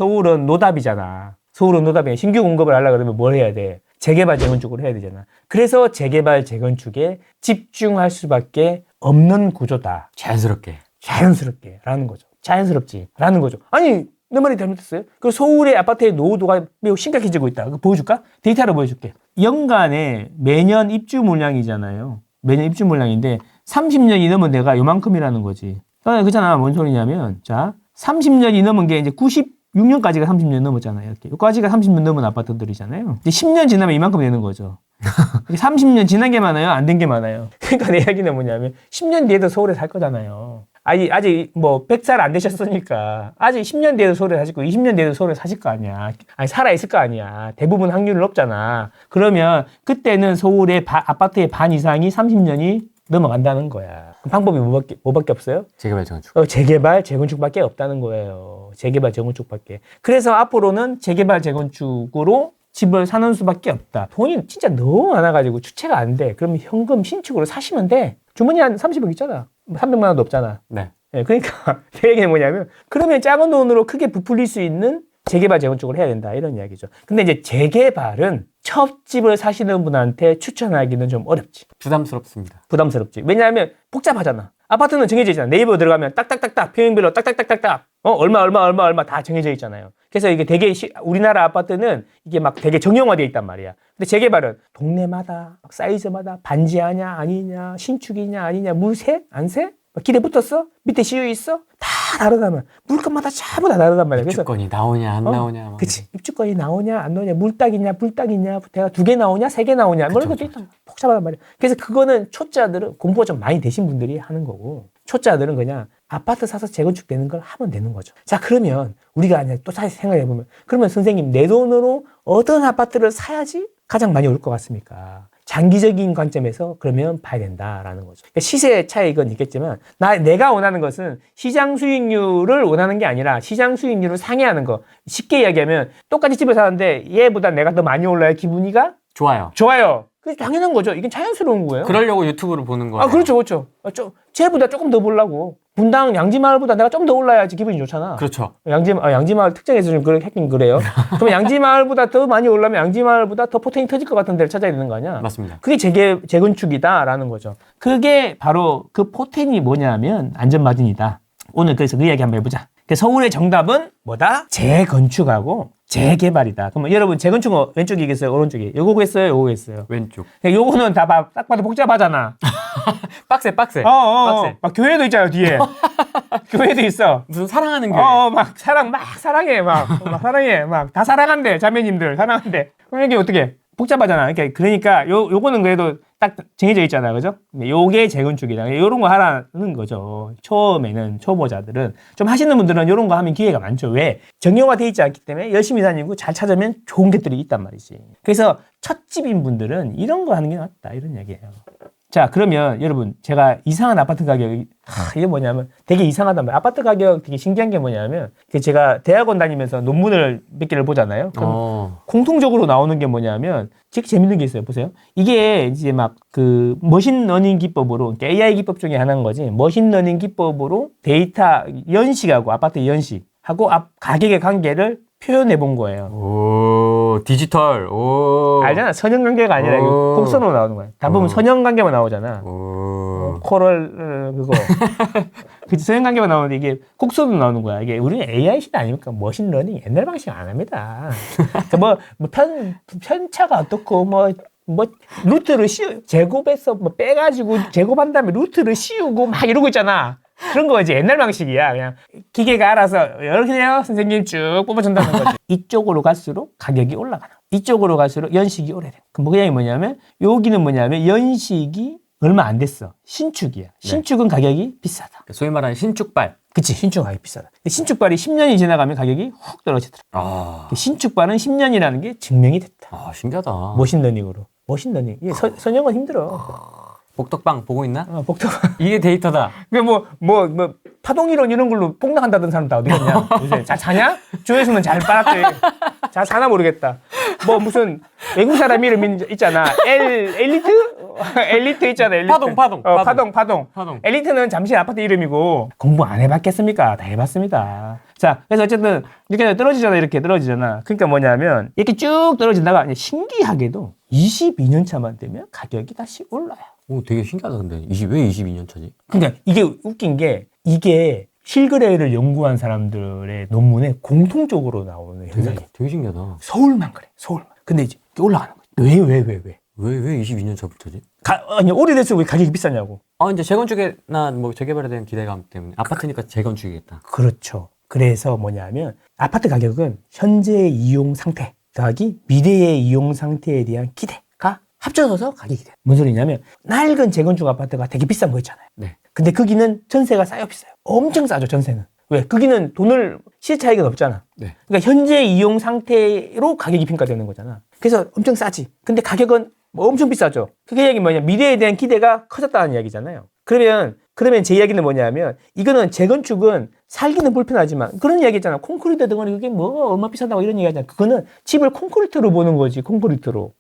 서울은 노답이잖아. 서울은 노답이야. 신규 공급을 하려고 그러면 뭘 해야 돼? 재개발, 재건축을 해야 되잖아. 그래서 재개발, 재건축에 집중할 수밖에 없는 구조다. 자연스럽게 라는 거죠. 자연스럽지 라는 거죠. 아니 내 말이 잘못했어요? 그 서울의 아파트의 노후도가 매우 심각해지고 있다. 그거 보여줄까? 데이터로 보여줄게. 연간에 매년 입주 물량이잖아요. 매년 입주 물량인데 30년이 넘은 데가 요만큼이라는 거지. 그렇잖아. 뭔 소리냐면 자 30년이 넘은 게 이제 96년까지가 30년 넘었잖아요. 이렇게. 여기까지가 30년 넘은 아파트들이잖아요. 이제 10년 지나면 이만큼 되는 거죠. 30년 지난 게 많아요? 안 된 게 많아요? 그러니까 내 이야기는 뭐냐면 10년 뒤에도 서울에 살 거잖아요. 아직 뭐 100살 안 되셨으니까 아직 10년 뒤에도 서울에 사실 거 20년 뒤에도 서울에 사실 거 아니야. 아니 살아있을 거 아니야. 대부분 확률은 높잖아. 그러면 그때는 서울의 아파트의 반 이상이 30년이 넘어간다는 거야. 방법이 뭐밖에 없어요? 재개발, 재건축. 재개발, 재건축밖에 없다는 거예요. 재개발, 재건축밖에. 그래서 앞으로는 재개발, 재건축으로 집을 사는 수밖에 없다. 돈이 진짜 너무 많아가지고 주체가 안 돼. 그러면 현금 신축으로 사시면 돼. 주머니 한 30억 있잖아. 300만 원도 없잖아. 네. 네, 그러니까 제 얘기는 뭐냐면 그러면 작은 돈으로 크게 부풀릴 수 있는 재개발, 재건축을 해야 된다. 이런 이야기죠. 근데 이제 재개발은 첫 집을 사시는 분한테 추천하기는 좀 어렵지. 부담스럽습니다. 부담스럽지. 왜냐하면 복잡하잖아. 아파트는 정해져 있잖아. 네이버 들어가면 딱딱딱딱 평형별로 딱딱딱딱딱 얼마 다 정해져 있잖아요. 그래서 이게 되게 우리나라 아파트는 이게 막 되게 정형화되어 있단 말이야. 근데 재개발은 동네마다 사이즈마다 반지하냐 아니냐 신축이냐 아니냐 물새 안 새? 기대 붙었어? 밑에 시유 있어? 다 다르단 말이야. 물건마다 전부 다 다르단 말이야. 입주권이 나오냐 안 나오냐. 그치. 입주권이 나오냐 안 나오냐 물딱이냐 불딱이냐 대가 2개 나오냐 3개 나오냐 뭐 이런 것도 있단 말이야. 복잡하단 말이야. 그래서 그거는 초짜들은 공부가 좀 많이 되신 분들이 하는 거고 초짜들은 그냥 아파트 사서 재건축 되는 걸 하면 되는 거죠. 자 그러면 우리가 또 다시 생각해보면 그러면 선생님 내 돈으로 어떤 아파트를 사야지 가장 많이 올 것 같습니까? 장기적인 관점에서 그러면 봐야 된다라는 거죠. 그러니까 시세 차익은 있겠지만 내가 원하는 것은 시장 수익률을 원하는 게 아니라 시장 수익률을 상회하는 거. 쉽게 이야기하면 똑같이 집을 사는데 얘보다 내가 더 많이 올라야 기분이가 좋아요. 그게 당연한 거죠. 이게 자연스러운 거예요. 그러려고 유튜브를 보는 거예요. 그렇죠. 쟤보다 조금 더 보려고. 분당 양지마을보다 내가 좀 더 올라야지 기분이 좋잖아. 그렇죠. 양지마을 특정해서 좀 했긴 그래요. 그럼 양지마을보다 더 많이 올라면 양지마을보다 더 포텐이 터질 것 같은 데를 찾아야 되는 거 아니야? 맞습니다. 그게 재건축이다라는 거죠. 그게 바로 그 포텐이 뭐냐면 안전마진이다. 오늘 그래서 그 이야기 한번 해보자. 서울의 정답은 뭐다? 재건축하고 재개발이다. 그러면 여러분 재건축은 왼쪽이겠어요? 오른쪽이? 요거겠어요? 요거겠어요? 왼쪽. 요거는 다 딱 봐도 복잡하잖아. 빡세. 빡세. 막 교회도 있잖아요, 뒤에. 교회도 있어. 무슨 사랑하는 교회. 막 사랑해. 막 다 사랑한대. 자매님들 사랑한대. 그럼 이게 어떻게? 복잡하잖아. 그러니까 요거는 그래도 딱 정해져 있잖아. 그죠? 요게 재건축이다. 요런 거 하라는 거죠. 처음에는 초보자들은 좀 하시는 분들은 요런 거 하면 기회가 많죠. 왜? 정형화되어 있지 않기 때문에 열심히 다니고 잘 찾으면 좋은 것들이 있단 말이지. 그래서 첫 집인 분들은 이런 거 하는 게 낫다. 이런 얘기예요. 자, 그러면 여러분 제가 이상한 아파트 가격이 이게 뭐냐면 되게 이상하단 말이에요. 아파트 가격 되게 신기한 게 뭐냐면 제가 대학원 다니면서 논문을 몇 개를 보잖아요. 그럼 공통적으로 나오는 게 뭐냐면 되게 재밌는 게 있어요. 보세요. 이게 이제 막 그 머신러닝 기법으로 그러니까 AI 기법 중에 하나인 거지. 머신러닝 기법으로 데이터 연식하고 아파트 연식하고 가격의 관계를 표현해 본 거예요. 오, 디지털. 오. 알잖아. 선형 관계가 아니라 곡선으로 나오는 거야. 대부분 선형 관계만 나오잖아. 코럴 그거. 그 선형 관계만 나오는데 이게 곡선으로 나오는 거야. 이게 우리는 AI 시대 아닙니까? 머신러닝 옛날 방식 안 합니다. 편차가 어떻고 루트를 제곱해서 빼가지고 제곱한 다음에 루트를 씌우고 막 이러고 있잖아. 그런 거 이제 옛날 방식이야. 그냥 기계가 알아서 이렇게 해요 선생님 쭉 뽑아준다는 거지. 이쪽으로 갈수록 가격이 올라가는 거야. 이쪽으로 갈수록 연식이 오래돼. 그럼 그게 뭐냐면 여기는 뭐냐면 연식이 얼마 안 됐어. 신축이야. 신축은 가격이 비싸다. 소위 말하는 신축발. 그치, 신축 가격이 비싸다. 근데 신축발이 10년이 지나가면 가격이 훅 떨어지더라. 신축발은 10년이라는 게 증명이 됐다. 신기하다. 머신러닝으로. 머신러닝. 이게 선형은 힘들어. 복덕방 보고 있나? 복덕방. 이게 데이터다. 파동이론 이런 걸로 폭락한다던 사람 다 어디 갔냐? 요새 잘 자냐? 조회수는 잘 빨았대. 잘 사나 모르겠다. 무슨 외국 사람 이름 있잖아. 엘리트? 엘리트 있잖아. 엘리트. 파동. 파동. 엘리트는 잠시 아파트 이름이고 공부 안 해봤겠습니까? 다 해봤습니다. 자, 그래서 어쨌든 이렇게 떨어지잖아. 그러니까 뭐냐면 이렇게 쭉 떨어지다가 이제 신기하게도 22년 차만 되면 가격이 다시 올라요. 오, 되게 신기하다, 근데. 왜 22년 차지? 그러니까 이게 웃긴 게 이게 실거래를 연구한 사람들의 논문에 공통적으로 나오는 현상이에요. 되게 신기하다. 서울만 그래. 서울만. 근데 이제 이게 올라가는 거지. 왜? 왜 22년 차부터지? 아니 오래될수록 왜 가격이 비싸냐고. 이제 재건축이나 뭐 재개발에 대한 기대감 때문에. 아파트니까 재건축이겠다. 그렇죠. 그래서 뭐냐면 아파트 가격은 현재 이용 상태 더하기 미래의 이용 상태에 대한 기대가 합쳐져서 가격이 돼요. 뭔 소리냐면 낡은 재건축 아파트가 되게 비싼 거 있잖아요. 네. 근데 거기는 전세가 싸요, 비싸요? 엄청 싸죠, 전세는. 왜? 거기는 돈을 시세 차익은 없잖아. 네. 그러니까 현재 이용 상태로 가격이 평가되는 거잖아. 그래서 엄청 싸지. 근데 가격은 뭐 엄청 비싸죠. 그게 이야기 뭐냐? 미래에 대한 기대가 커졌다는 이야기잖아요. 그러면 제 이야기는 뭐냐면 이거는 재건축은 살기는 불편하지만 그런 이야기 있잖아. 콘크리트 덩어리 그게 뭐 얼마 비싸다고 이런 얘기 하잖아. 그거는 집을 콘크리트로 보는 거지. 콘크리트로.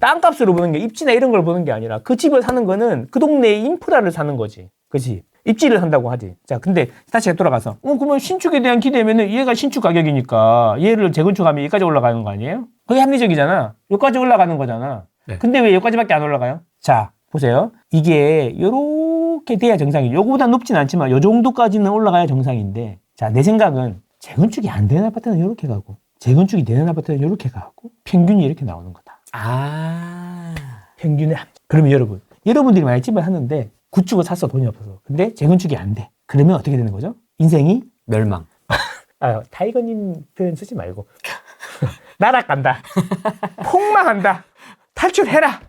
땅값으로 보는 게 입지나 이런 걸 보는 게 아니라 그 집을 사는 거는 그 동네의 인프라를 사는 거지. 그치? 입지를 한다고 하지. 자, 근데 다시 돌아가서 그러면 신축에 대한 기대면은 얘가 신축 가격이니까 얘를 재건축하면 여기까지 올라가는 거 아니에요? 그게 합리적이잖아. 여기까지 올라가는 거잖아. 네. 근데 왜 여기까지밖에 안 올라가요? 자, 보세요. 이게 요렇게 돼야 정상이에요. 요거보다 높진 않지만 요 정도까지는 올라가야 정상인데 자, 내 생각은 재건축이 안 되는 아파트는 요렇게 가고 재건축이 되는 아파트는 요렇게 가고 평균이 이렇게 나오는 거다. 평균의 합. 그러면 여러분들이 만약 집을 하는데 구축을 샀어, 돈이 없어서. 근데 재건축이 안 돼. 그러면 어떻게 되는 거죠? 인생이 멸망. 타이거님 표현 쓰지 말고 날아간다. 폭망한다. 탈출해라.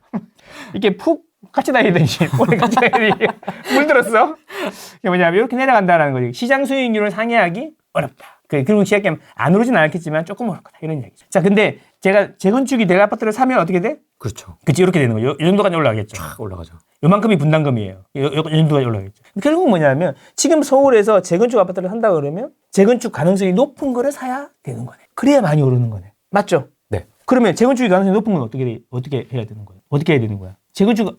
이게 푹 같이 다니듯이 오래 같이 다니듯이 물들었어. 이게 뭐냐면 이렇게 내려간다는 거지. 시장 수익률을 상회하기 어렵다. 그리고 시작하면 안 오르진 않겠지만 조금 오를 거다. 이런 얘기죠. 자, 근데 제가 재건축이 될 아파트를 사면 어떻게 돼? 그렇죠. 그치, 이렇게 되는 거예요. 이 정도까지 올라가겠죠. 쫙 올라가죠. 요만큼이 분담금이에요. 요 정도까지 올라가겠죠. 결국 뭐냐면 지금 서울에서 재건축 아파트를 산다 그러면 재건축 가능성이 높은 거를 사야 되는 거네. 그래야 많이 오르는 거네. 맞죠? 네. 그러면 재건축이 가능성이 높은 건 어떻게 해야 되는 거예요? 어떻게 해야 되는 거야? 재건축이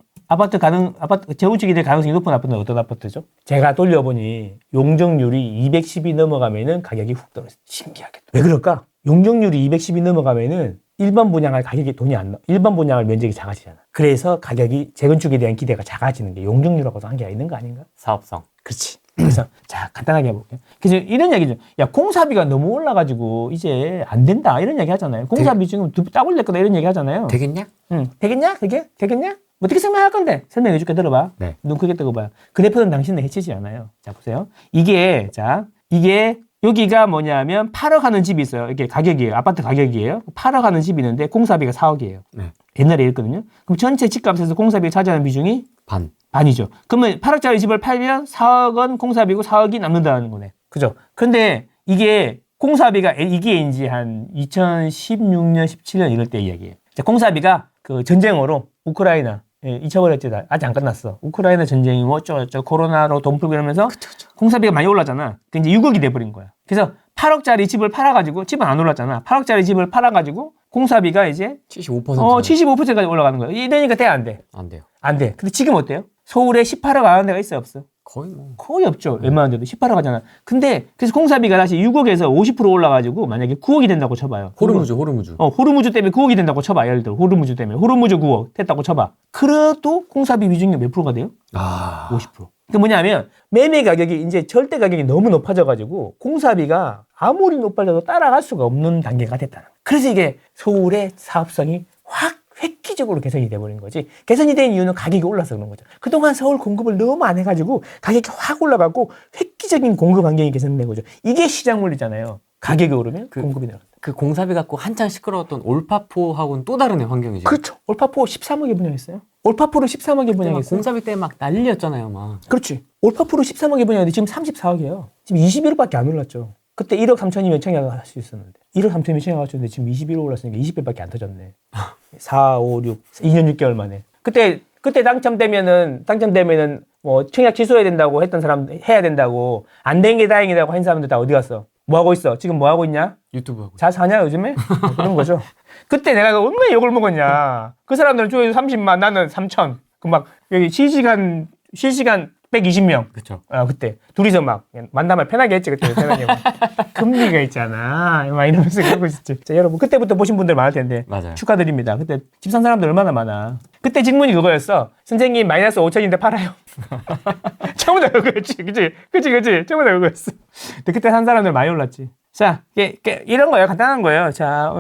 될 가능성이 높은 아파트는 어떤 아파트죠? 제가 돌려보니 용적률이 210이 넘어가면은 가격이 훅 떨어져. 신기하게. 왜 그럴까? 용적률이 210이 넘어가면은 일반 분양할 가격이 돈이 안 나. 일반 분양할 면적이 작아지잖아. 그래서 가격이 재건축에 대한 기대가 작아지는 게 용적률하고도 한계가 있는 거 아닌가? 사업성. 그렇지. 그래서 자, 간단하게 해볼게요. 그래서 이런 얘기죠. 야, 공사비가 너무 올라가지고 이제 안 된다 이런 얘기 하잖아요. 공사비 지금 딱 올릴 거다 이런 얘기 하잖아요. 되겠냐? 응. 되겠냐? 그게? 되겠냐? 어떻게 설명할 건데? 설명해 줄게. 들어봐. 네. 눈 크게 뜨고 봐요. 그 대표는 당신을 해치지 않아요. 자, 보세요. 이게 여기가 뭐냐면 8억 하는 집이 있어요. 이게 가격이에요. 아파트 가격이에요. 8억 하는 집이 있는데 공사비가 4억이에요. 네. 옛날에 이랬거든요. 그럼 전체 집값에서 공사비가 차지하는 비중이 반이죠. 그러면 8억짜리 집을 팔면 4억 원 공사비고 4억이 남는다는 거네. 그죠? 근데 이게 공사비가 이게 이제 한 2016년, 17년 이럴 때 이야기예요. 자, 공사비가 그 전쟁으로 우크라이나 잊혀버렸지. 아직 안 끝났어. 우크라이나 전쟁이 뭐 어쩌고저쩌고 코로나로 돈 풀고 이러면서 공사비가 많이 올랐잖아. 그 이제 6억이 돼버린 거야. 그래서 8억짜리 집을 팔아가지고 집은 안 올랐잖아. 8억짜리 집을 팔아가지고 공사비가 이제 75%. 75%까지 올라가는 거야. 이러니까 돼, 안 돼? 안 돼요. 안 돼. 근데 지금 어때요? 서울에 18억 안 하는 데가 있어요, 없어? 거의 없죠. 웬만한 데도 18억 하잖아. 근데 그래서 공사비가 다시 6억에서 50% 올라가지고 만약에 9억이 된다고 쳐봐요. 호르무즈. 호르무즈 때문에 9억이 된다고 쳐봐. 예를 들어 호르무즈 때문에. 호르무즈 9억 됐다고 쳐봐. 그래도 공사비 비중이 몇 프로가 돼요? 50%. 그 뭐냐면 매매 가격이 이제 절대 가격이 너무 높아져가지고 공사비가 아무리 높아져도 따라갈 수가 없는 단계가 됐다는 거예요. 그래서 이게 서울의 사업성이 확 획기적으로 개선이 돼버린 거지. 개선이 된 이유는 가격이 올라서 그런 거죠. 그동안 서울 공급을 너무 안 해가지고 가격이 확 올라가고 획기적인 공급 환경이 개선된 거죠. 이게 시장 원리잖아요. 가격이 오르면 공급이 늘어난다. 그 공사비 갖고 한창 시끄러웠던 올파포하고는 또 다른 환경이죠. 그렇죠. 올파포 13억에 분양했어요. 올파포를 13억에 분양했어요. 공사비 때 막 난리였잖아요, 막. 그렇지. 올파포를 13억에 분양했는데 지금 34억이에요. 지금 21억밖에 안 올랐죠. 그때 1억 3천이 몇 청약을 할 수 있었는데 1억 3천이 몇 청약을 할 수 있는데 지금 21억 올랐으니까 20배밖에 안 터졌네. 4, 5, 6, 2년 6개월 만에. 그때 당첨되면은 뭐 청약 취소해야 된다고 했던 사람 해야 된다고 안 된 게 다행이라고 한 사람들 다 어디 갔어? 뭐 하고 있어? 지금 뭐 하고 있냐? 유튜브 하고. 잘 사냐 요즘에? 그런 거죠. 그때 내가 얼마나 욕을 먹었냐. 그 사람들은 조회수 30만, 나는 3천. 그 막 여기 실시간 120명. 그쵸. 그때 둘이서 막 만남을 편하게 했지 그때 편하게 막. 금리가 있잖아 막 이러면서 그러고 있었지. 자, 여러분 그때부터 보신 분들 많을 텐데 맞아요. 축하드립니다. 그때 집 산 사람들 얼마나 많아. 그때 질문이 그거였어. 선생님 마이너스 5천인데 팔아요. 전부 다 그거였지. 그치. 전부 다 그거였어. 근데 그때 산 사람들 많이 올랐지. 자, 이런 거예요. 간단한 거예요. 자,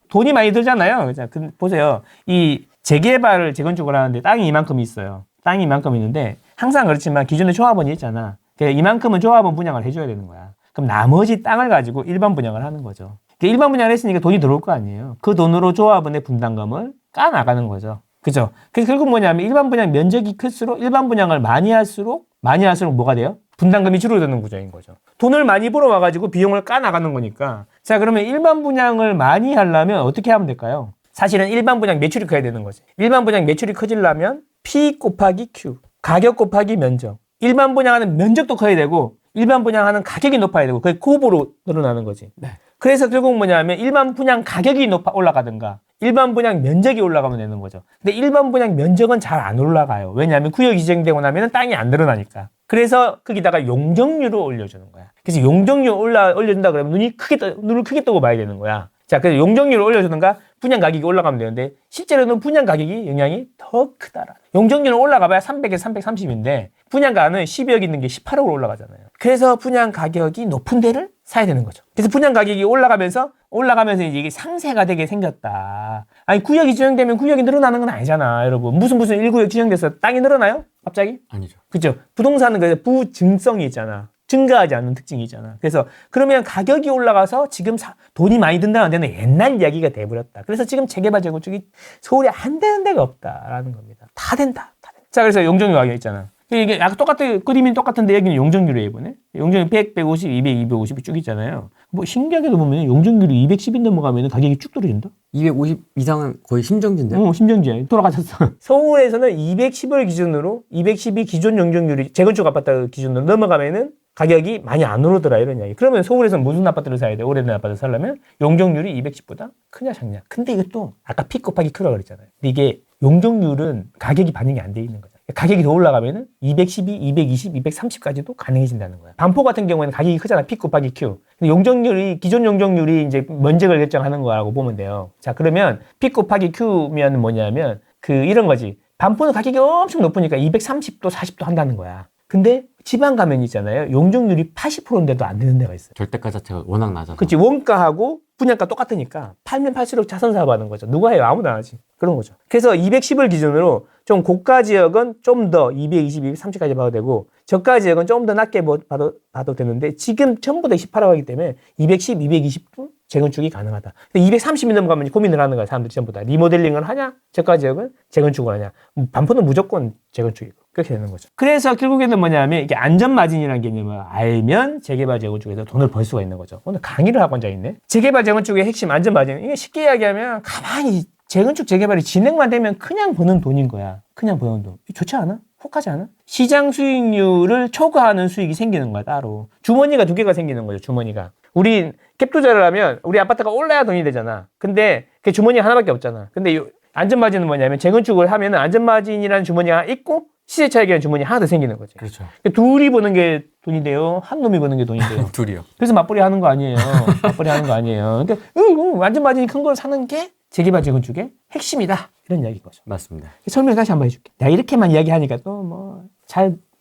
돈이 많이 들잖아요. 자, 보세요. 이 재개발을 재건축을 하는데 땅이 이만큼 있어요. 땅이 이만큼 있는데 항상 그렇지만 기존에 조합원이 있잖아. 이만큼은 조합원 분양을 해줘야 되는 거야. 그럼 나머지 땅을 가지고 일반 분양을 하는 거죠. 일반 분양을 했으니까 돈이 들어올 거 아니에요. 그 돈으로 조합원의 분담금을 까나가는 거죠. 그죠? 그래서 결국 뭐냐면 일반 분양 면적이 클수록 일반 분양을 많이 할수록 뭐가 돼요? 분담금이 줄어드는 구조인 거죠. 돈을 많이 벌어와가지고 비용을 까나가는 거니까. 자, 그러면 일반 분양을 많이 하려면 어떻게 하면 될까요? 사실은 일반 분양 매출이 커야 되는 거지. 일반 분양 매출이 커지려면 P 곱하기 Q. 가격 곱하기 면적. 일반 분양하는 면적도 커야 되고 일반 분양하는 가격이 높아야 되고 그게 곱으로 늘어나는 거지. 네. 그래서 결국 뭐냐면 일반 분양 가격이 올라가든가 일반 분양 면적이 올라가면 되는 거죠. 근데 일반 분양 면적은 잘 안 올라가요. 왜냐하면 구역이 지정되고 나면 땅이 안 늘어나니까. 그래서 거기다가 용적률을 올려주는 거야. 그래서 용적률 올려준다 그러면 눈을 크게 뜨고 봐야 되는 거야. 자, 그래서 용적률을 올려주든가 분양 가격이 올라가면 되는데 실제로는 분양 가격이 영향이 더 크다라. 용적률은 올라가봐야 300에서 330인데 분양가는 12억 있는 게 18억으로 올라가잖아요. 그래서 분양 가격이 높은 데를 사야 되는 거죠. 그래서 분양 가격이 올라가면서 이제 이게 상세가 되게 생겼다. 아니 구역이 지정되면 구역이 늘어나는 건 아니잖아, 여러분. 무슨 1구역 지정돼서 땅이 늘어나요? 갑자기? 아니죠. 그죠? 부동산은 그 부증성이 있잖아. 증가하지 않는 특징이 있잖아. 그래서 그러면 가격이 올라가서 지금 돈이 많이 든다는 데는 옛날 이야기가 돼버렸다. 그래서 지금 재개발 재건축이 서울에 안 되는 데가 없다라는 겁니다. 다 된다. 자, 그래서 용적률 가격 있잖아. 이게 아까 그림이 똑같은데 여기는 용적률이에요, 이번에. 용적률 100, 150, 200, 250이 쭉 있잖아요. 뭐 신기하게도 보면 용적률이 210이 넘어가면 가격이 쭉 떨어진다? 250 이상은 거의 심정지인데? 심정지야. 돌아가셨어. 서울에서는 210을 기준으로 210이 기존 용적률이 재건축 아파트 기준으로 넘어가면은 가격이 많이 안 오르더라 이런 이야기. 그러면 서울에서는 무슨 아파트를 사야 돼? 오래된 아파트를 사려면 용적률이 210보다 크냐 작냐. 근데 이것도 아까 P 곱하기 Q라고 그랬잖아요. 근데 이게 용적률은 가격이 반영이 안 돼 있는 거죠. 가격이 더 올라가면은 212, 220, 230까지도 가능해진다는 거야. 반포 같은 경우에는 가격이 크잖아. P 곱하기 Q. 근데 기존 용적률이 이제 면적을 결정하는 거라고 보면 돼요. 자, 그러면 P 곱하기 Q면 뭐냐면 이런 거지. 반포는 가격이 엄청 높으니까 230도, 40도 한다는 거야. 근데 지방 가면 있잖아요. 용적률이 80%인데도 안 되는 데가 있어요. 절대가 자체가 워낙 낮아서. 그렇지. 원가하고 분양가 똑같으니까 팔면 팔수록 자선 사업하는 거죠. 누가 해요? 아무도 안 하지. 그런 거죠. 그래서 210을 기준으로 좀 고가 지역은 좀 더 220, 230까지 봐도 되고 저가 지역은 좀 더 낮게 봐도 되는데 지금 전부 다 18억이기 때문에 210, 220도 재건축이 가능하다. 근데 230이 넘어가면 고민을 하는 거야. 사람들이 전부 다. 리모델링을 하냐? 저가 지역은 재건축을 하냐? 반포는 무조건 재건축이고. 그렇게 되는 거죠. 그래서 결국에는 뭐냐면 이게 안전마진이라는 개념을 알면 재개발 재건축에서 돈을 벌 수가 있는 거죠. 오늘 강의를 하고 앉아있네. 재개발 재건축의 핵심 안전마진. 이게 쉽게 이야기하면 가만히 재건축 재개발이 진행만 되면 그냥 버는 돈인 거야. 그냥 버는 돈. 좋지 않아? 혹하지 않아? 시장 수익률을 초과하는 수익이 생기는 거야, 따로. 주머니가 두 개가 생기는 거죠, 주머니가. 우리 갭 투자를 하면 우리 아파트가 올라야 돈이 되잖아. 근데 그 주머니 하나밖에 없잖아. 근데 안전마진은 뭐냐면 재건축을 하면 안전마진이라는 주머니가 있고 시세 차익이라는 주머니 하나 더 생기는 거지. 그렇죠. 둘이 버는 게 돈이 돼요. 한 놈이 버는 게 돈이 돼요. 둘이요. 그래서 맞벌이 하는 거 아니에요. 맞벌이 하는 거 아니에요. 그러니까 안전마진이 큰 걸 사는 게 재개발 재건축의 핵심이다. 이런 이야기인 거죠. 맞습니다. 설명 다시 한번 해줄게. 내가 이렇게만 이야기하니까 또 뭐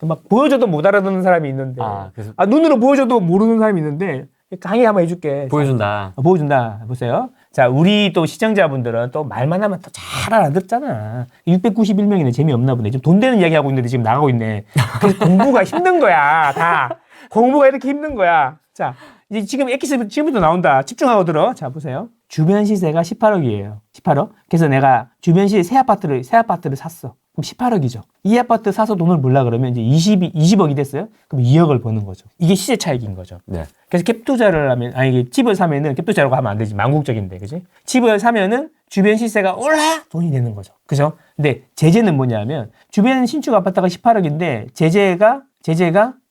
막 보여줘도 못 알아듣는 사람이 있는데 그래서 눈으로 보여줘도 모르는 사람이 있는데 강의 한번 해줄게. 보여준다. 보여준다. 보세요. 자, 우리 또 시청자분들은 또 말만 하면 또 잘 알아듣잖아. 691명이네. 재미없나 보네. 지금 돈 되는 이야기 하고 있는데 지금 나가고 있네. 그래서 공부가 힘든 거야. 다. 공부가 이렇게 힘든 거야. 자, 이제 지금 엑기스 지금부터 나온다. 집중하고 들어. 자, 보세요. 주변 시세가 18억이에요. 18억. 그래서 내가 주변 시세 새 아파트를 샀어. 그럼 18억이죠. 이 아파트 사서 돈을 벌라 그러면 이제 20억이 됐어요. 그럼 2억을 버는 거죠. 이게 시세 차익인 거죠. 네. 그래서 갭 투자를 하면, 이게 집을 사면은 갭 투자라고 하면 안 되지. 망국적인데, 그지? 집을 사면은 주변 시세가 올라 돈이 되는 거죠. 그죠? 근데 제재는 뭐냐면 주변 신축 아파트가 18억인데 제재가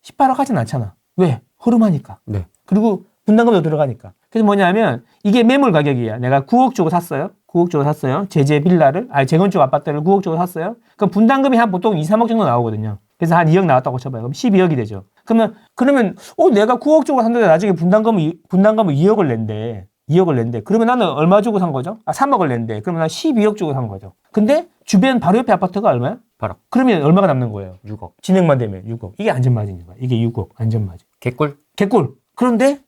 18억 하진 않잖아. 왜? 흐름하니까. 네. 그리고 분담금도 들어가니까. 그래서 뭐냐면 이게 매물 가격이야. 내가 9억 주고 샀어요. 9억 주고 샀어요. 제재 빌라를, 재건축 아파트를 9억 주고 샀어요. 그럼 분담금이 한 보통 2, 3억 정도 나오거든요. 그래서 한 2억 나왔다고 쳐봐요. 그럼 12억이 되죠. 그러면 내가 9억 주고 샀는데 나중에 분담금을 2억을 낸대. 2억을 낸대. 그러면 나는 얼마 주고 산 거죠? 3억을 낸대. 그러면 난 12억 주고 산 거죠. 근데 주변 바로 옆에 아파트가 얼마야? 8억. 그러면 얼마가 남는 거예요? 6억. 진행만 되면 6억. 이게 안전마진인 거야. 이게 6억 안전마진. 개꿀. 그런데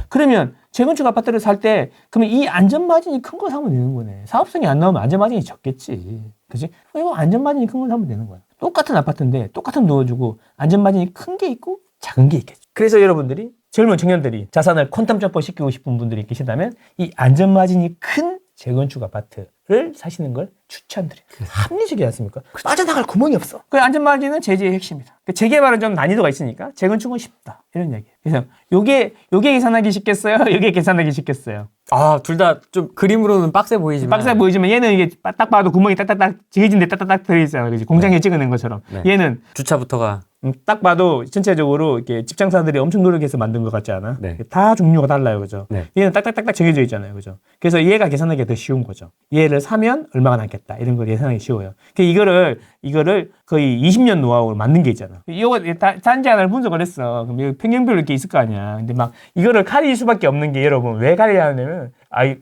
그러면 재건축 아파트를 살 때 그러면 이 안전마진이 큰 거 사면 되는 거네. 사업성이 안 나오면 안전마진이 적겠지. 그지? 이거 안전마진이 큰 걸 사면 되는 거야. 똑같은 아파트인데 똑같은 넣어주고 안전마진이 큰 게 있고 작은 게 있겠죠. 그래서 여러분들이 젊은 청년들이 자산을 퀀텀 점프 시키고 싶은 분들이 계시다면 이 안전마진이 큰 재건축 아파트를 사시는 걸 추천드려요. 합리적이지 않습니까? 빠져나갈 구멍이 없어. 그 안전마진은 제재의 핵심이다. 재개발은 좀 난이도가 있으니까 재건축은 쉽다. 이런 얘기예요. 그래서 요게 계산하기 쉽겠어요? 요게 계산하기 쉽겠어요? 아, 둘 다 좀 그림으로는 빡세 보이지만. 빡세 보이지만 얘는 이게 딱 봐도 구멍이 딱딱딱 지해진데 딱딱딱 들어있잖아. 그지? 공장에 찍어낸 것처럼. 네. 얘는 주차부터가. 딱 봐도 전체적으로 이렇게 집장사들이 엄청 노력해서 만든 것 같지 않아? 네. 다 종류가 달라요, 그죠? 네. 얘는 딱딱딱딱 정해져 있잖아요, 그죠? 그래서 얘가 계산하기가 더 쉬운 거죠. 얘를 사면 얼마가 남겠다 이런 걸 예상하기 쉬워요. 이거를 거의 20년 노하우를 만든 게 있잖아. 이거 단지 하나를 분석을 했어. 그럼 이거 평형별로 이렇게 있을 거 아니야. 근데 막 이거를 가릴 수밖에 없는 게 여러분 왜 가려야 하냐면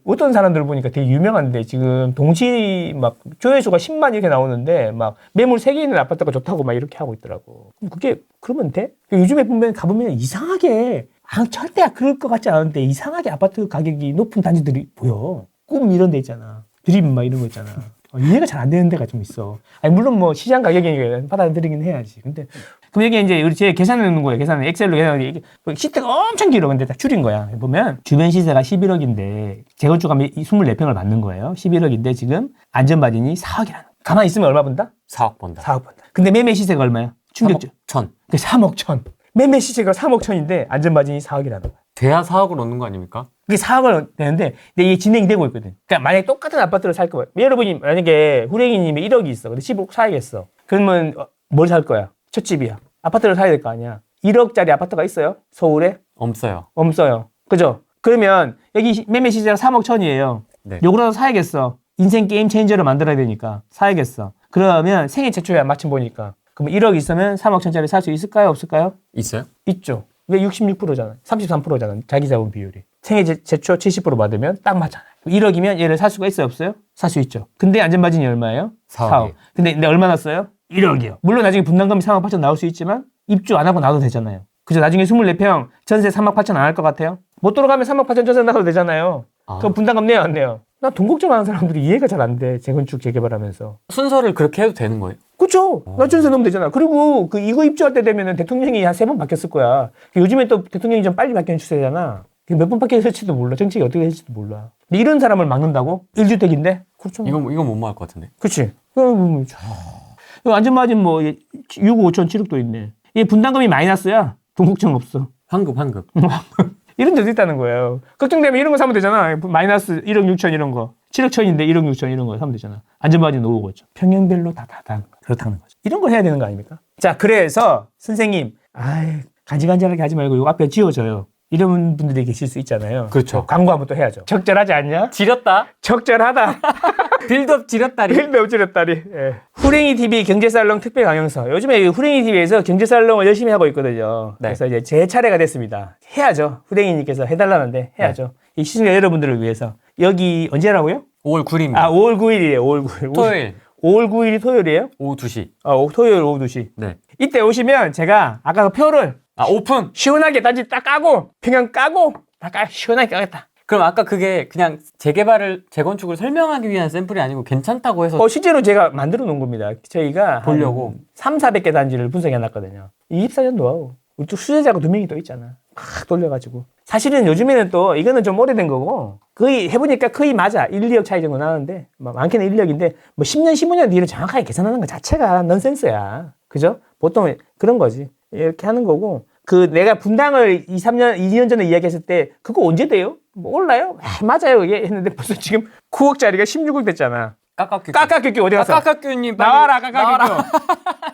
어떤 사람들 보니까 되게 유명한데 지금 동시 막 조회수가 10만 이렇게 나오는데 막 매물 3개 있는 아파트가 좋다고 막 이렇게 하고 있더라고. 그게 그러면 돼? 요즘에 가보면 이상하게 절대 그럴 것 같지 않은데 이상하게 아파트 가격이 높은 단지들이 보여. 꿈 이런 데 있잖아. 드림 막 이런 거 있잖아. 이해가 잘 안 되는 데가 좀 있어. 물론 뭐 시장 가격이 받아들이긴 해야지. 근데 그럼 여기 이제 우리 제 계산해 놓는 거예요. 계산은 엑셀로 계산하는 시대가 엄청 길어. 근데 다 줄인 거야. 보면 주변 시세가 11억인데 재건축하면 24평을 받는 거예요. 11억인데 지금 안전마진이 4억이라는. 가만히 있으면 얼마 번다? 4억 번다. 4억 번다. 근데 매매 시세가 얼마야? 충격적. 3억 1천. 3억 천. 매매 시세가 3억 천인데 안전마진이 4억이라는 거야. 돼야 4억을 얻는 거 아닙니까? 그게 4억을 되는데 근데 이게 진행이 되고 있거든. 그러니까 만약에 똑같은 아파트를 살 거야. 여러분이 만약에 후랭이님이 1억이 있어. 근데 10억 사야겠어. 그러면 뭘 살 거야? 첫 집이야. 아파트를 사야 될 거 아니야. 1억짜리 아파트가 있어요? 서울에? 없어요. 없어요. 그죠? 그러면 여기 매매 시세가 3억 천이에요. 네. 요거라도 사야겠어. 인생 게임 체인저를 만들어야 되니까 사야겠어. 그러면 생애 최초야 마침 보니까. 그럼 1억 있으면 3억 천짜리 살 수 있을까요? 없을까요? 있어요? 있죠. 왜 66%잖아. 33%잖아. 자기 자본 비율이. 생애 최초 70% 받으면 딱 맞잖아요. 1억이면 얘를 살 수가 있어요? 없어요? 살 수 있죠. 근데 안전마진이 얼마예요? 4억. 근데 얼마나 써요? 1억이요. 물론 나중에 분담금이 3억 8천 나올 수 있지만 입주 안 하고 나도 되잖아요. 그죠? 나중에 24평 전세 3억 8천 안 할 것 같아요? 못 들어가면 3억 8천 전세 나도 되잖아요. 그럼 분담금 내요 안 내요? 나 돈 걱정하는 사람들이 이해가 잘 안 돼. 재건축 재개발하면서. 순서를 그렇게 해도 되는 거예요? 그렇죠. 나 전세 넣으면 되잖아. 그리고 이거 입주할 때 되면은 대통령이 한 3번 바뀌었을 거야. 요즘에 또 대통령이 좀 빨리 바뀌는 추세잖아. 몇 번 바뀌었을지도 몰라. 정책이 어떻게 될지도 몰라. 근데 이런 사람을 막는다고? 1주택인데? 그렇죠. 이건 못 막을 것 같은데. 그치. 안전마진 6억 5천 7억도 있네. 이 분담금이 마이너스야. 돈 걱정 없어. 환급. 이런 데도 있다는 거예요. 걱정되면 이런 거 사면 되잖아. 마이너스 1억 6천 이런 거. 7억 천인데 1억 6천 이런 거 사면 되잖아. 안전마진 5억 5천. 평형별로 다 그렇다는 거죠. 이런 걸 해야 되는 거 아닙니까? 자, 그래서 선생님, 간질간질하게 하지 말고 요 앞에 지워줘요. 이런 분들이 계실 수 있잖아요. 그렇죠. 광고 한번 또 해야죠. 적절하지 않냐? 지렸다. 적절하다. 빌드업 지렸다리. 빌드업 지렸다리. 예. 후랭이 TV 경제살롱 특별 강연서. 요즘에 후랭이 TV에서 경제살롱을 열심히 하고 있거든요. 네. 그래서 이제 제 차례가 됐습니다. 해야죠. 후랭이님께서 해달라는데 해야죠. 이 시청자 여러분들을 위해서. 여기 언제라고요? 5월 9일입니다. 5월 9일이에요. 5월 9일. 토요일. 5월 9일이 토요일이에요? 오후 2시. 토요일 오후 2시. 네. 이때 오시면 제가 아까 그 표를 오픈. 시원하게 단지 딱 까고 평양 까고 시원하게 까겠다. 그럼 아까 그게 그냥 재건축을 설명하기 위한 샘플이 아니고 괜찮다고 해서 실제로 제가 만들어 놓은 겁니다. 저희가 보려고. 300~400개 단지를 분석해 놨거든요. 24년 노하우. 우리 또 수제자가 2명이 또 있잖아. 막 돌려가지고. 사실은 요즘에는 또 이거는 좀 오래된 거고 거의 해보니까 거의 맞아. 1, 2억 차이 정도 나는데 많게는 1억인데 10년, 15년 뒤를 정확하게 계산하는 것 자체가 넌센스야. 그죠? 보통 그런 거지. 이렇게 하는 거고 내가 분당을 2년 전에 이야기했을 때 그거 언제 돼요? 몰라요? 맞아요. 이게 했는데 벌써 지금 9억짜리가 16억 됐잖아. 까까큐 까까큐 어디 갔어? 까까큐님 나와라 까까큐.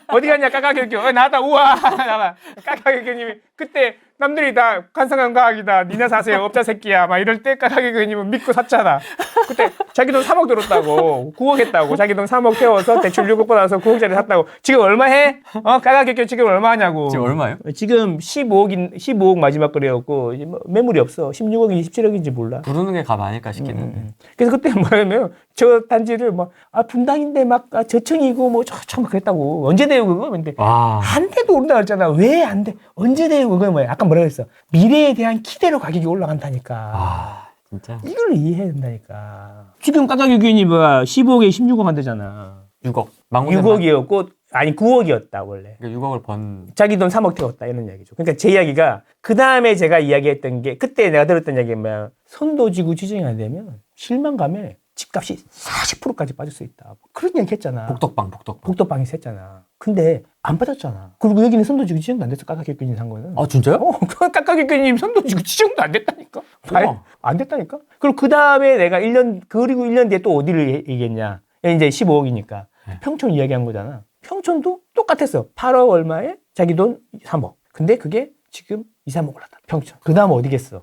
어디 갔냐 까까교교. 나왔다. 우와. 나와. 까까교교님이 그때 남들이 다 관상한 과학이다. 니네 사세요. 업자 새끼야. 막 이럴 때 까까교교님은 믿고 샀잖아. 그때 자기 돈 3억 들었다고. 9억 했다고. 자기 돈 3억 태워서 대출 6억 받아서 9억짜리 샀다고. 지금 얼마 해? 까까교교 지금 얼마 하냐고. 지금 얼마예요? 지금 15억 마지막 거래였고 이제 뭐 매물이 없어. 16억인지 17억인지 몰라. 부르는 게 값 아닐까 싶겠는데. 그래서 그때 뭐냐면 저 단지를 막 분당인데 막 저층이고 뭐 저층 막 그랬다고. 언제 돼요 그거? 근데 와. 한 대도 오른다 그랬잖아. 왜 안 돼? 언제 돼요 그거? 뭐야? 아까 뭐라 그랬어? 미래에 대한 기대로 가격이 올라간다니까. 아, 진짜. 이걸 이해해야 된다니까. 지금 까까규균이 뭐야 15억에 16억 한대잖아. 6억. 6억이었고 아니 9억이었다 원래. 그러니까 6억을 번. 자기 돈 3억 태웠다 이런 이야기죠. 그러니까 제 이야기가 그 다음에 제가 이야기했던 게 그때 내가 들었던 이야기가 뭐야. 손도 쥐고 지정이 안 되면 실망감에 집값이 40%까지 빠질 수 있다. 그런 이야기 했잖아. 복덕방. 복덕방에서 했잖아. 근데 안 빠졌잖아. 그리고 여기는 손도 쥐고 지정도 안 됐어. 까까규균이 산 거는. 아, 진짜요? 까까규균님 손도 쥐고 지정도 안 됐다니까. 우와. 안 됐다니까. 그리고 그 다음에 내가 1년 뒤에 또 어디를 얘기했냐. 이제 15억이니까. 네. 평촌 이야기한 거잖아. 평촌도 똑같았어. 8억 얼마에 자기 돈 3억. 근데 그게 지금 2, 3억 올랐다. 평촌. 그 다음 어디겠어?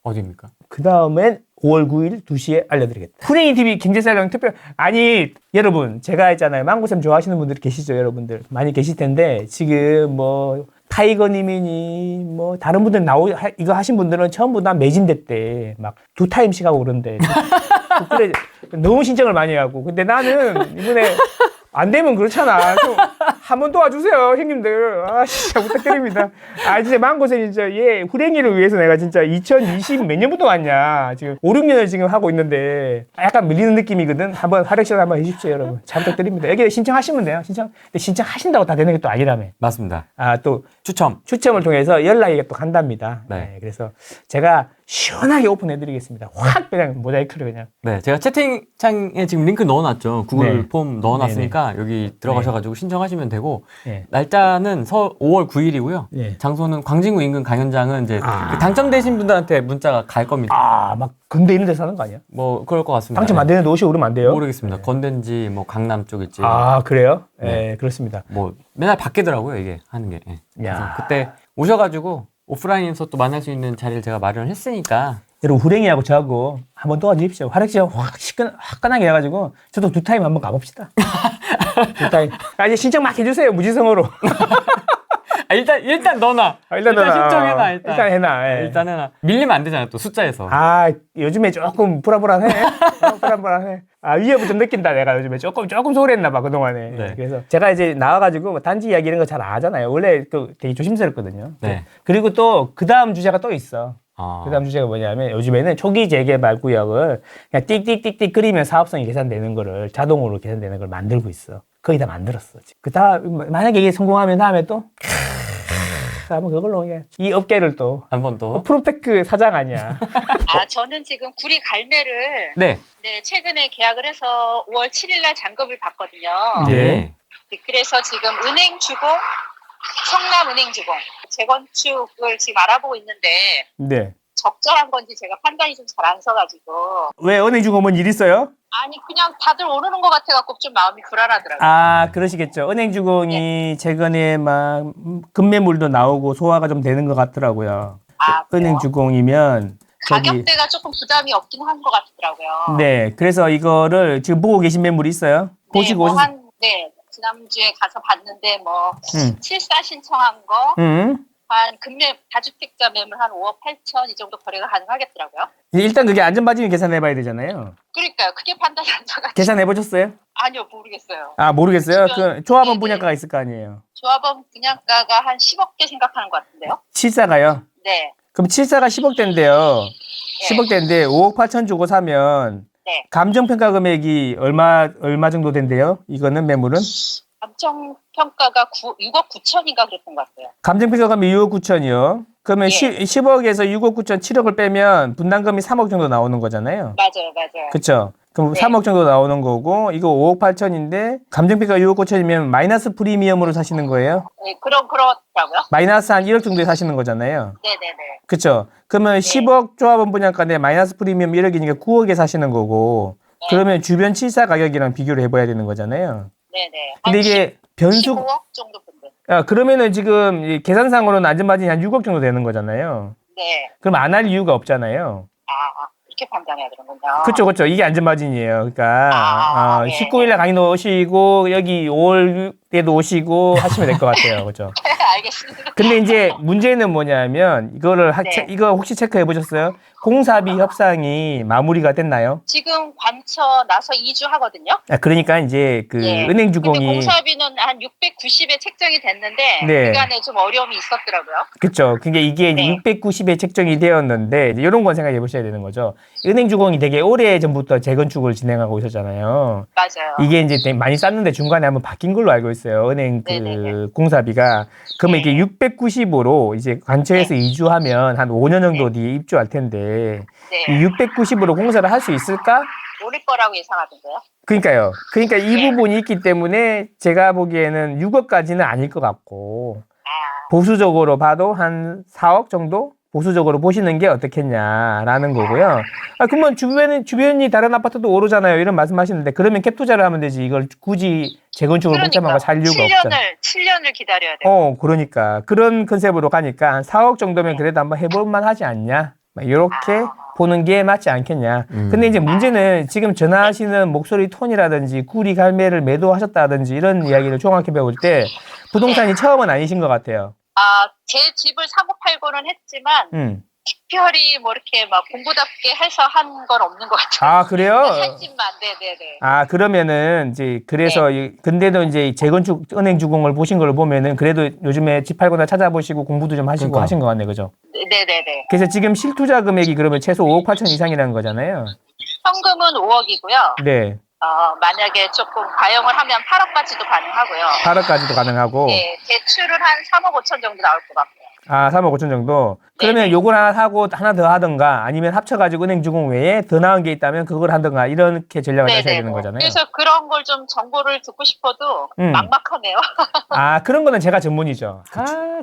어디입니까? 그 다음엔 5월 9일 2시에 알려드리겠다. 후랭이 TV 경제살롱 특별. 아니 여러분 제가 했잖아요. 망고쌤 좋아하시는 분들 계시죠 여러분들. 많이 계실 텐데 지금 뭐 타이거님이니 뭐 다른 분들 이거 하신 분들은 전부 다 매진됐대. 막 2타임씩 하고 그런데. 그래 너무 신청을 많이 하고. 근데 나는 이번에 안 되면 그렇잖아. 좀 한번 도와주세요, 형님들. 진짜 부탁드립니다. 진짜 망고쌤 진짜 후랭이를 위해서 내가 진짜 2020 몇 년부터 왔냐. 지금 5, 6년을 지금 하고 있는데 약간 밀리는 느낌이거든. 한번 활약시간 한번 해주십시오, 여러분. 잘 부탁드립니다. 여기 신청하시면 돼요. 근데 신청하신다고 다 되는 게 또 아니라며. 맞습니다. 또 추첨을 통해서 연락이 또 간답니다. 네. 그래서 제가 시원하게 오픈해드리겠습니다. 확 그냥 모자이크를 그냥. 네, 제가 채팅창에 지금 링크 넣어놨죠. 구글 네. 폼 넣어놨으니까 여기 들어가셔가지고 신청하시면 되고 날짜는 5월 9일이고요. 네. 장소는 광진구 인근 강연장은 이제 그 당첨되신 분들한테 문자가 갈 겁니다. 막 근대 이런 데서 하는 거 아니야? 뭐 그럴 것 같습니다. 당첨 안 되는데 오시고 그러면 안 돼요? 모르겠습니다. 건대인지 뭐 강남 쪽일지. 그래요? 네. 그렇습니다. 뭐 맨날 바뀌더라고요 이게 하는 게. 그래서 야. 그때 오셔가지고 오프라인에서 또 만날 수 있는 자리를 제가 마련을 했으니까. 여러분 후랭이하고 저하고 한번 도와주십시오. 활약시간 화끈하게 해가지고 저도 2타임 한번 가봅시다. 2타임. 이제 신청 막 해주세요. 무지성으로. 일단 넣어놔. 일단 신청해놔. 일단 해놔. 일단 해놔. 밀리면 안 되잖아요 또 숫자에서. 요즘에 조금 불안불안해. 불안불안해. 위협을 좀 느낀다 내가 요즘에 조금 소홀했나 봐 그동안에. 네. 그래서 제가 이제 나와가지고 단지 이야기 이런 거 잘 안 하잖아요. 원래 되게 조심스럽거든요. 네. 그리고 또 그 다음 주제가 또 있어. 아. 그 다음 주제가 뭐냐면 요즘에는 초기 재개발 구역을 그냥 띡띡띡띡 그리면 사업성이 계산되는 거를 자동으로 계산되는 걸 만들고 있어. 거의 다 만들었어. 그 다음 만약에 이게 성공하면 다음에 또 한번 그걸로 이 업계를 또 한 번 더. 프로테크 사장 아니야. 저는 지금 구리 갈매를 네. 최근에 계약을 해서 5월 7일 날 잔급을 받거든요. 네. 그래서 지금 은행주공, 성남은행주공 재건축을 지금 알아보고 있는데 네. 적절한 건지 제가 판단이 좀 잘 안 서가지고. 왜 은행주공 뭔 일 있어요? 아니 그냥 다들 오르는 것 같아갖고 좀 마음이 불안하더라고요. 그러시겠죠. 은행주공이 최근에 막 급매물도 나오고 소화가 좀 되는 것 같더라고요. 그래요? 은행주공이면 가격대가 조금 부담이 없긴 한 것 같더라고요. 네, 그래서 이거를 지금 보고 계신 매물이 있어요? 보시고 오셨어요? 지난주에 가서 봤는데 74 신청한 거, 한 금매 다주택자 매물 한 5억 8천 이 정도 거래가 가능하겠더라고요. 일단 그게 안전바지는 계산해봐야 되잖아요. 그러니까요. 그게 판단이 안 서가지고. 계산해보셨어요? 아니요, 모르겠어요. 모르겠어요? 주변- 그 조합원 네네. 분양가가 있을 거 아니에요? 조합원 분양가가 한 10억대 생각하는 것 같은데요. 74가요? 네. 그럼 74가 10억대인데요. 10억대인데 5억 8천 주고 사면 네. 감정평가 금액이 얼마 정도 된대요? 이거는 매물은? 감정평가가 6억 9천인가 그랬던 것 같아요. 감정평가 금액이 6억 9천이요. 그러면 예. 10억에서 6억 9천 7억을 빼면 분담금이 3억 정도 나오는 거잖아요. 맞아요. 그쵸? 그럼 네. 3억 정도 나오는 거고 이거 5억 8천인데 감정평가 6억 9천이면 마이너스 프리미엄으로 사시는 거예요? 네, 그렇더라고요. 마이너스 한 1억 정도에 사시는 거잖아요. 네네네. 그쵸? 그러면 10억 조합원 분양가인데 마이너스 프리미엄 1억이니까 9억에 사시는 거고 네. 그러면 주변 74 가격이랑 비교를 해봐야 되는 거잖아요. 네네. 근데 이게 변수 15억 정도 본대. 그러면은 지금 이 계산상으로는 안전마진이 한 6억 정도 되는 거잖아요. 네. 그럼 안 할 이유가 없잖아요. 이렇게 판단해야 되는군요. 그렇죠. 이게 안전마진이에요. 그러니까 네. 19일날 강의도 오시고 여기 5월 때도 오시고 하시면 될 것 같아요. 그렇죠. 알겠습니다. 근데 이제 문제는 뭐냐면 이거를 네. 이거 혹시 체크해 보셨어요? 공사비 협상이 마무리가 됐나요? 지금 관처 나서 2주 하거든요. 그러니까 이제 그 네. 은행 근데 주공이 공사비는 한 690에 책정이 됐는데 네. 그간에 좀 어려움이 있었더라고요. 그렇죠. 그게 이게 이제 네. 690에 책정이 되었는데 이제 이런 건 생각해 보셔야 되는 거죠. 은행 주공이 되게 오래 전부터 재건축을 진행하고 있었잖아요. 맞아요. 이게 이제 되게 많이 쌌는데 중간에 한번 바뀐 걸로 알고 있어요. 은행 그 네네네. 공사비가. 그러면 네. 이게 690으로 이제 관처에서 네. 이주하면 한 5년 정도 뒤에 입주할 텐데 네. 이 690으로 공사를 할 수 있을까? 오를 거라고 예상하던데요. 그러니까요. 그러니까 이 네. 부분이 있기 때문에 제가 보기에는 6억까지는 아닐 것 같고 보수적으로 봐도 한 4억 정도? 보수적으로 보시는 게 어떻겠냐라는 거고요. 그러면 주변이 다른 아파트도 오르잖아요. 이런 말씀하시는데 그러면 캡 투자를 하면 되지. 이걸 굳이 재건축을 복잡하고 살 이유가 없잖아요. 7년을 기다려야 돼요. 그러니까 그런 컨셉으로 가니까 한 4억 정도면 그래도 한번 해볼 만하지 않냐? 이렇게 보는 게 맞지 않겠냐. 근데 이제 문제는 지금 전화하시는 목소리 톤이라든지 구리 갈매를 매도하셨다든지 이런 이야기를 종합해 볼 때 부동산이 처음은 아니신 것 같아요. 제 집을 사고 팔고는 했지만 특별히 뭐 이렇게 막 공부답게 해서 한 건 없는 것 같아요. 그래요? 살 집만. 네네네. 그러면은 이제 그래서 근데도 이제 재건축 은행 주공을 보신 걸 보면은 그래도 요즘에 집 팔거나 찾아보시고 공부도 좀 하시고 그러니까. 하신 것 같네, 그죠? 네네네. 그래서 지금 실투자 금액이 그러면 최소 5억 8천 이상이라는 거잖아요. 현금은 5억이고요. 네. 만약에 조금 가용을 하면 8억까지도 가능하고요. 8억까지도 가능하고. 네, 대출은 한 3억 5천 정도 나올 것 같고요. 3억 5천 정도? 그러면 네네. 요걸 하나 사고 하나 더 하든가 아니면 합쳐가지고 은행 주공 외에 더 나은 게 있다면 그걸 하든가 이렇게 전략을 짜셔야 되는 거잖아요. 그래서 그런 걸 좀 정보를 듣고 싶어도 막막하네요. 그런 거는 제가 전문이죠.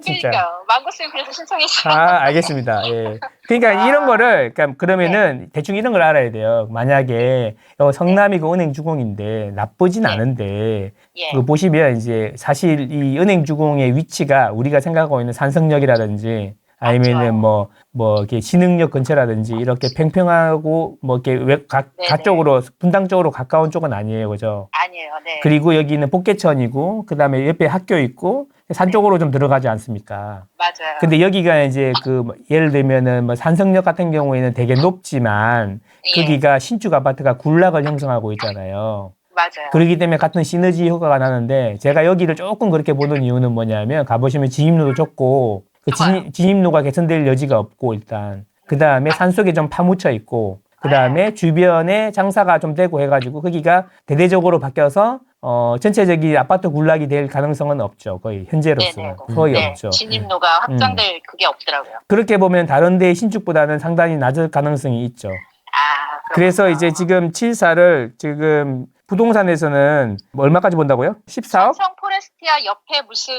진짜. 그러니까 망고쌤 그래서 신청했어요. 알겠습니다. 예. 그러니까 이런 거를 그러면은 대충 이런 걸 알아야 돼요. 만약에 성남이고 은행 주공인데 나쁘진 않은데 그 보시면 이제 사실 이 은행 주공의 위치가 우리가 생각하고 있는 산성역이라든지 아니면은 뭐 이렇게 신흥역 근처라든지 이렇게 평평하고 뭐 이렇게 가쪽으로 분당 쪽으로 가까운 쪽은 아니에요, 그죠? 아니에요, 네. 그리고 여기는 복개천이고 그다음에 옆에 학교 있고 산 쪽으로 좀 들어가지 않습니까? 맞아요. 근데 여기가 이제 예를 들면은 뭐 산성역 같은 경우에는 되게 높지만 거기가 신축 아파트가 군락을 형성하고 있잖아요. 맞아요. 그렇기 때문에 같은 시너지 효과가 나는데 제가 여기를 조금 그렇게 보는 이유는 뭐냐면 가보시면 진입로도 좁고 진입로가 개선될 여지가 없고 일단 그 다음에 산속에 좀 파묻혀 있고 그 다음에 주변에 장사가 좀 되고 해가지고 거기가 대대적으로 바뀌어서 전체적인 아파트 군락이 될 가능성은 없죠. 거의 현재로서는 거의 없죠. 진입로가 확장될 그게 없더라고요. 그렇게 보면 다른 데의 신축보다는 상당히 낮을 가능성이 있죠. 그래서 이제 지금 7사를 지금 부동산에서는 얼마까지 본다고요? 14억? 삼성 포레스티아 옆에 무슨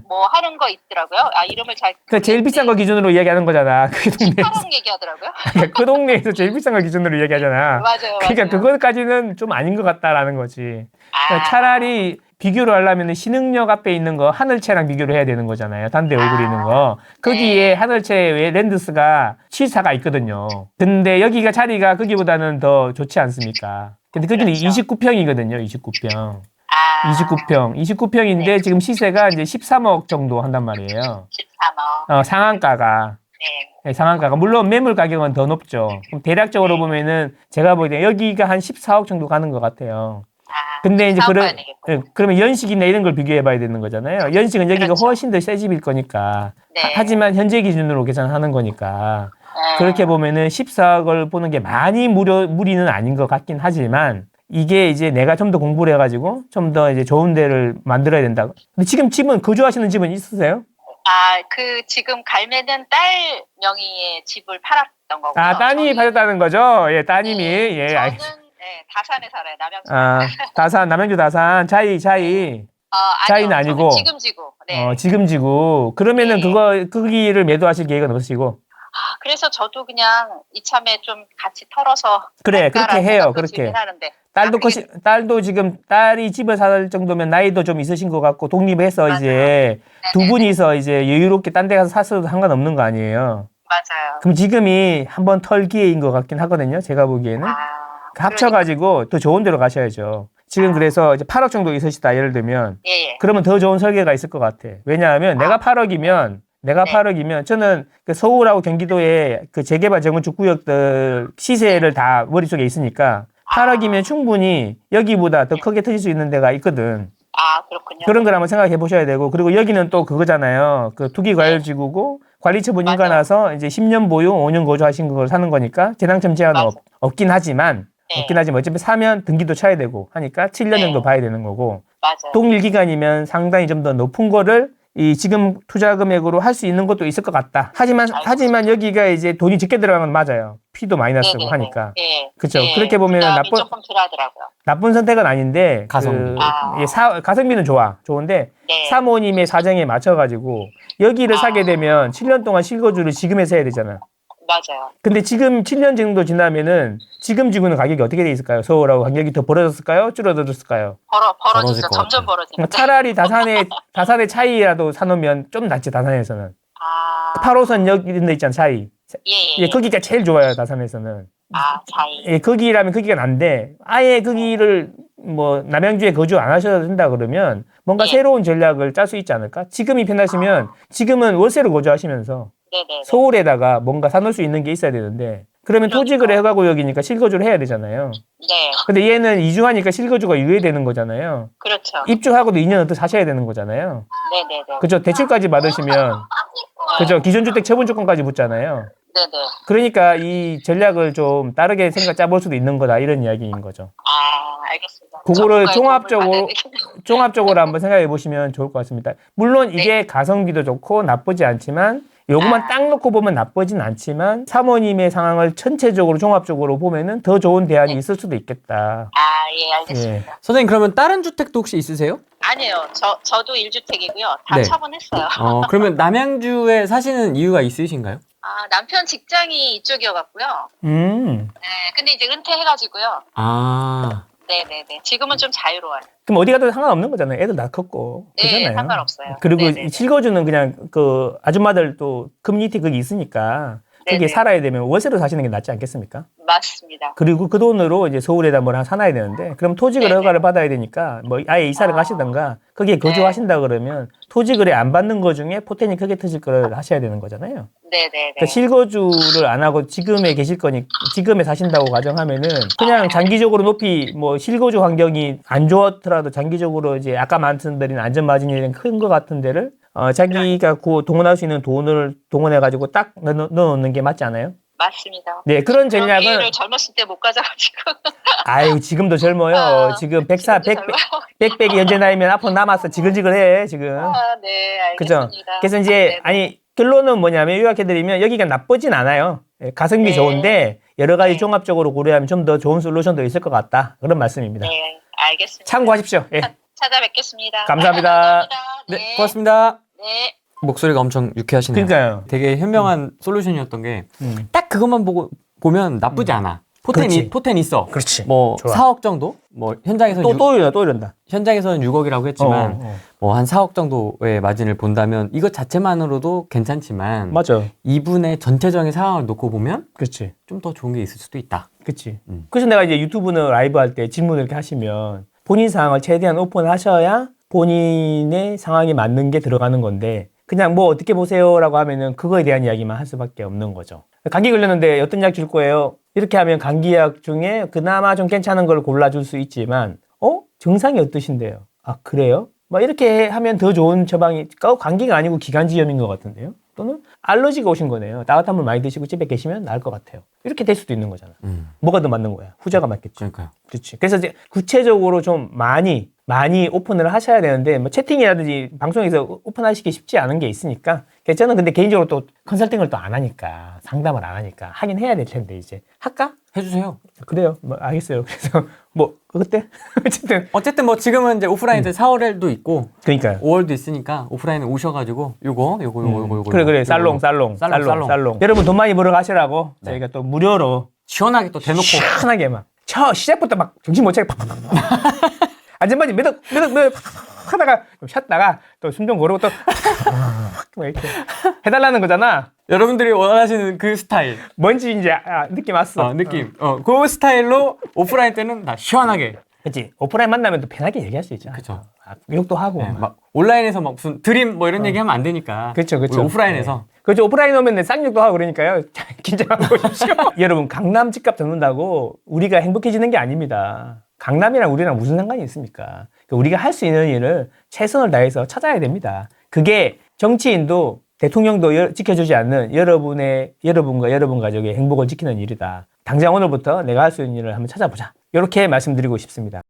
뭐 하는 거 있더라고요. 이름을 잘. 그러니까 제일 비싼 거 기준으로 이야기하는 거잖아. 그 동네에서. 18억 얘기하더라고요. 그 동네에서 제일 비싼 거 기준으로 이야기하잖아. 맞아요. 그러니까 그거까지는 좀 아닌 것 같다라는 거지. 그러니까 차라리 비교를 하려면 신흥역 앞에 있는 거 하늘채랑 비교를 해야 되는 거잖아요. 단대 얼굴 있는 거. 거기에 하늘채 외에 랜드스가 7사가 있거든요. 근데 여기가 자리가 거기보다는 더 좋지 않습니까? 근데 거기는 29평이거든요. 29평. 29평인데 지금 시세가 이제 13억 정도 한단 말이에요. 13억. 상한가가. 네, 상한가가. 물론 매물 가격은 더 높죠. 그럼 대략적으로 보면은 제가 볼 때 여기가 한 14억 정도 가는 것 같아요. 근데 이제 그러면 연식이나 이런 걸 비교해 봐야 되는 거잖아요. 연식은 여기가 훨씬 더 새 집일 거니까. 하지만 현재 기준으로 계산하는 거니까. 그렇게 보면은 14억을 보는 게 많이 무리는 아닌 것 같긴 하지만 이게 이제 내가 좀 더 공부를 해가지고 좀 더 이제 좋은 데를 만들어야 된다. 근데 지금 집은 거주하시는 집은 있으세요? 지금 갈매는 딸 명의의 집을 팔았던 거고요. 따님이 팔았다는 거죠? 예, 따님이. 예, 저는 다산에 살아요. 남양주. 남양주 다산. 자이는 아니고. 지금지구. 네. 지금지구. 그러면은 거기를 매도하실 계획은 없으시고? 그래서 저도 그냥 이참에 좀 같이 털어서. 그래, 그렇게 해요. 그렇게. 딸도 지금 딸이 집을 살 정도면 나이도 좀 있으신 것 같고 독립해서 맞아요. 이제 두 분이서 이제 여유롭게 딴 데 가서 샀어도 상관없는 거 아니에요. 맞아요. 그럼 지금이 한번 털 기회인 것 같긴 하거든요. 제가 보기에는. 합쳐가지고 더 좋은 데로 가셔야죠. 지금 그래서 이제 8억 정도 있으시다 예를 들면 예. 그러면 더 좋은 설계가 있을 것 같아. 왜냐하면 내가 8억이면 저는 그 서울하고 경기도의 그 재개발 재건축 구역들 시세를 다 머릿속에 있으니까 8억이면 충분히 여기보다 더 크게 터질 수 있는 데가 있거든. 그렇군요. 그런 걸 한번 생각해 보셔야 되고, 그리고 여기는 또 그거잖아요. 그 투기과열지구고 관리처분 인가 나서 이제 10년 보유, 5년 거주하신 걸 사는 거니까 재당첨 제한은 없긴 하지만 어차피 사면 등기도 쳐야 되고 하니까 7년 정도 봐야 되는 거고. 맞아요. 동일 기간이면 상당히 좀 더 높은 거를 이 지금 투자 금액으로 할 수 있는 것도 있을 것 같다. 하지만 여기가 이제 돈이 적게 들어가는 건 맞아요. 피도 마이너스고 하니까. 그렇죠. 그렇게 보면 조금 덜하더라고요. 나쁜 선택은 아닌데 가성비. 가성비는 좋은데 사모님의 사정에 맞춰가지고 여기를 사게 되면 7년 동안 실거주를 지금 해서 해야 되잖아. 맞아요. 근데 지금 7년 정도 지나면은 지금 지구는 가격이 어떻게 돼 있을까요? 서울하고 가격이 더 벌어졌을까요? 줄어들었을까요? 벌어지죠. 점점 벌어지죠. 차라리 다산의 차이라도 사놓으면 좀 낫지, 다산에서는. 8호선 역 이런 데 있잖아, 차이. 거기가 제일 좋아요, 다산에서는. 차이. 거기라면 거기가 난데 아예 거기를 뭐 남양주에 거주 안 하셔도 된다 그러면 뭔가 새로운 전략을 짤 수 있지 않을까? 지금이 편하시면 지금은 월세로 거주하시면서 서울에다가 뭔가 사놓을 수 있는 게 있어야 되는데 그러면 토지거래 허가구역이니까 실거주를 해야 되잖아요. 네. 근데 얘는 이주하니까 실거주가 유예되는 거잖아요. 그렇죠. 입주하고도 2년 더 사셔야 되는 거잖아요. 네네네. 그죠? 대출까지 받으시면 그죠? 기존주택 처분 조건까지 붙잖아요. 네네. 그러니까 이 전략을 좀 다르게 짜볼 수도 있는 거다 이런 이야기인 거죠. 알겠습니다. 그거를 종합적으로 한번 생각해 보시면 좋을 것 같습니다. 물론 이게 가성비도 좋고 나쁘지 않지만 요것만 딱 놓고 보면 나쁘진 않지만 사모님의 상황을 전체적으로 종합적으로 보면은 더 좋은 대안이 있을 수도 있겠다. 예, 알겠습니다. 선생님 그러면 다른 주택도 혹시 있으세요? 아니에요. 저도 1주택이고요. 다 처분했어요. 그러면 남양주에 사시는 이유가 있으신가요? 남편 직장이 이쪽이어갖고요. 네, 근데 이제 은퇴해가지고요. 네네네. 지금은 좀 자유로워요. 그럼 어디 가도 상관없는 거잖아요. 애들 다 컸고. 네, 그잖아요. 상관없어요. 그리고 실거주는 그냥 그 아줌마들 또 커뮤니티 거기 있으니까 거기에 살아야 되면 월세로 사시는 게 낫지 않겠습니까? 맞습니다. 그리고 그 돈으로 이제 서울에다 뭘 하나 사놔야 되는데 그럼 토지거래 허가를 받아야 되니까 뭐 아예 이사를 가시던가 거기에 거주하신다 그러면 토지거래 안 받는 거 중에 포텐이 크게 터질 걸 하셔야 되는 거잖아요. 네네네. 그러니까 실거주를 안 하고 지금에 계실 거니 지금에 사신다고 가정하면은 그냥 장기적으로 높이 뭐 실거주 환경이 안 좋더라도 장기적으로 이제 아까 말씀드린 안전 마진이 큰 것 같은 데를 자기가 동원할 수 있는 돈을 동원해가지고 딱 넣어놓는 게 맞지 않아요? 맞습니다. 네, 그런 전략은 기회를 젊었을 때 못 가져가지고. 아유, 지금도 젊어요. 지금 100백이 현재 나이면 앞으로 남았어. 지글지글해, 지금. 네, 알겠습니다. 그죠? 그래서 이제, 결론은 뭐냐면 요약해드리면 여기가 나쁘진 않아요. 가성비 좋은데 여러 가지 종합적으로 고려하면 좀 더 좋은 솔루션도 있을 것 같다. 그런 말씀입니다. 네, 알겠습니다. 참고하십시오. 예. 찾아뵙겠습니다. 감사합니다. 네, 고맙습니다. 네. 목소리가 엄청 유쾌하시네요. 그러니까요. 되게 현명한 솔루션이었던 게 딱 그것만 보면 나쁘지 않아. 포텐 있어. 그렇지. 뭐 좋아. 4억 정도? 뭐 현장에서 또 이런다. 현장에서는 6억이라고 했지만 뭐 한 4억 정도의 마진을 본다면 이것 자체만으로도 괜찮지만 맞아. 이분의 전체적인 상황을 놓고 보면 그렇지. 좀 더 좋은 게 있을 수도 있다. 그렇지. 그래서 내가 이제 유튜브는 라이브 할 때 질문을 이렇게 하시면 본인 상황을 최대한 오픈하셔야 본인의 상황에 맞는 게 들어가는 건데 그냥 뭐 어떻게 보세요라고 하면은 그거에 대한 이야기만 할 수밖에 없는 거죠. 감기 걸렸는데 어떤 약 줄 거예요? 이렇게 하면 감기약 중에 그나마 좀 괜찮은 걸 골라줄 수 있지만 증상이 어떠신데요? 아 그래요? 막 이렇게 하면 더 좋은 처방이 감기가 아니고 기관지염인 것 같은데요? 또는 알러지가 오신 거네요. 따뜻한 물 많이 드시고 집에 계시면 나을 것 같아요. 이렇게 될 수도 있는 거잖아. 뭐가 더 맞는 거야? 후자가 맞겠죠. 그러니까요. 그렇지. 그래서 이제 구체적으로 좀 많이 오픈을 하셔야 되는데 뭐 채팅이라든지 방송에서 오픈하시기 쉽지 않은 게 있으니까 저는 근데 개인적으로 또 컨설팅을 또 안 하니까 상담을 안 하니까 하긴 해야 될 텐데 이제 할까? 해주세요. 그래요. 뭐 알겠어요. 그래서 뭐 그때 어쨌든 뭐 지금은 이제 오프라인 4월에도 있고 그러니까요. 5월도 있으니까 오프라인에 오셔가지고 요거 그래 살롱. 여러분 돈 많이 벌어 가시라고 저희가 또 무료로 시원하게 또 대놓고 시원하게 막 시작부터 막 정신 못 차게 팍팍팍. 안전바지 매덕 하다가 좀 쉬었다가 또 숨 좀 고르고 또 막 이렇게 해달라는 거잖아. 여러분들이 원하시는 그 스타일. 뭔지 이제 느낌 왔어. 느낌. 그 스타일로 오프라인 때는 다 시원하게. 그치. 오프라인 만나면 또 편하게 얘기할 수 있잖아. 그쵸. 욕도 하고. 네, 막 온라인에서 막 무슨 드림 뭐 이런 얘기하면 안 되니까. 그쵸. 우리 오프라인에서. 네. 그렇죠. 오프라인 오면 쌍욕도 하고 그러니까요. 긴장하고 오십시오. 여러분, 강남 집값 듣는다고 우리가 행복해지는 게 아닙니다. 강남이랑 우리랑 무슨 상관이 있습니까? 그러니까 우리가 할 수 있는 일을 최선을 다해서 찾아야 됩니다. 그게 정치인도 대통령도 지켜주지 않는 여러분과 여러분 가족의 행복을 지키는 일이다. 당장 오늘부터 내가 할 수 있는 일을 한번 찾아보자. 이렇게 말씀드리고 싶습니다.